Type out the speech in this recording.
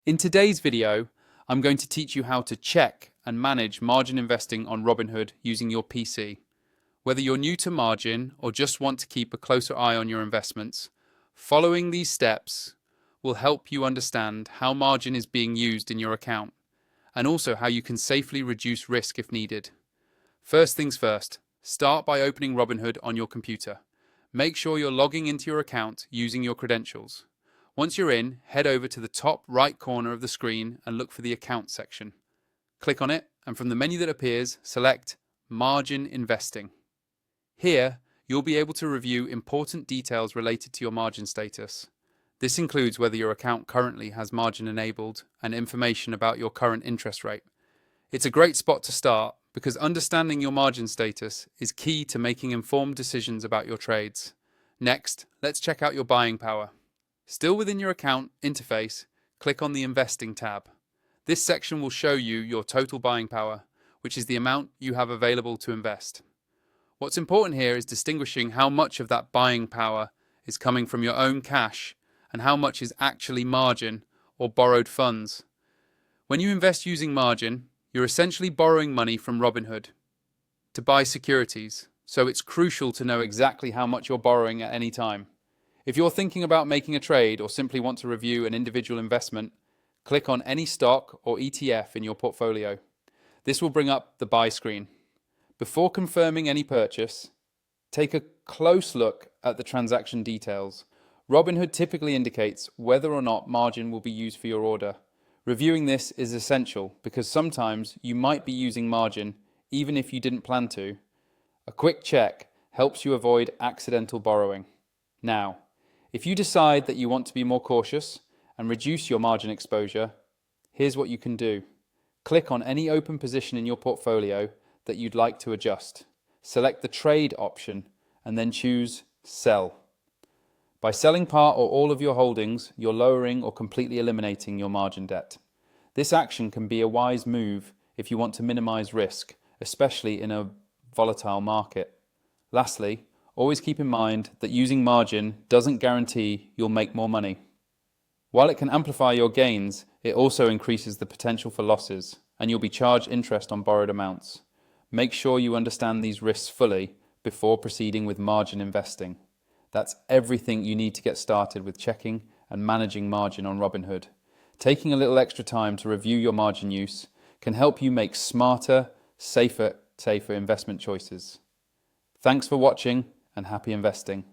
In today's video, I'm going to teach you how to check and manage margin investing on Robinhood using your PC. Whether you're new to margin or just want to keep a closer eye on your investments, following these steps will help you understand how margin is being used in your account and also how you can safely reduce risk if needed. First things first, start by opening Robinhood on your computer. Make sure you're logging into your account using your credentials. Once you're in, head over to the top right corner of the screen and look for the Account section. Click on it, and from the menu that appears, select Margin Investing. Here, you'll be able to review important details related to your margin status. This includes whether your account currently has margin enabled and information about your current interest rate. It's a great spot to start because understanding your margin status is key to making informed decisions about your trades. Next, let's check out your buying power. Still within your account interface, click on the Investing tab. This section will show you your total buying power, which is the amount you have available to invest. What's important here is distinguishing how much of that buying power is coming from your own cash and how much is actually margin or borrowed funds. When you invest using margin, you're essentially borrowing money from Robinhood to buy securities, so it's crucial to know exactly how much you're borrowing at any time. If you're thinking about making a trade or simply want to review an individual investment, click on any stock or ETF in your portfolio. This will bring up the buy screen. Before confirming any purchase, take a close look at the transaction details. Robinhood typically indicates whether or not margin will be used for your order. Reviewing this is essential because sometimes you might be using margin even if you didn't plan to. A quick check helps you avoid accidental borrowing. Now, if you decide that you want to be more cautious and reduce your margin exposure, here's what you can do. Click on any open position in your portfolio that you'd like to adjust. Select the trade option and then choose Sell. By selling part or all of your holdings, you're lowering or completely eliminating your margin debt. This action can be a wise move if you want to minimize risk, especially in a volatile market. Lastly, always keep in mind that using margin doesn't guarantee you'll make more money. While it can amplify your gains, it also increases the potential for losses, and you'll be charged interest on borrowed amounts. Make sure you understand these risks fully before proceeding with margin investing. That's everything you need to get started with checking and managing margin on Robinhood. Taking a little extra time to review your margin use can help you make smarter, safer investment choices. Thanks for watching and happy investing.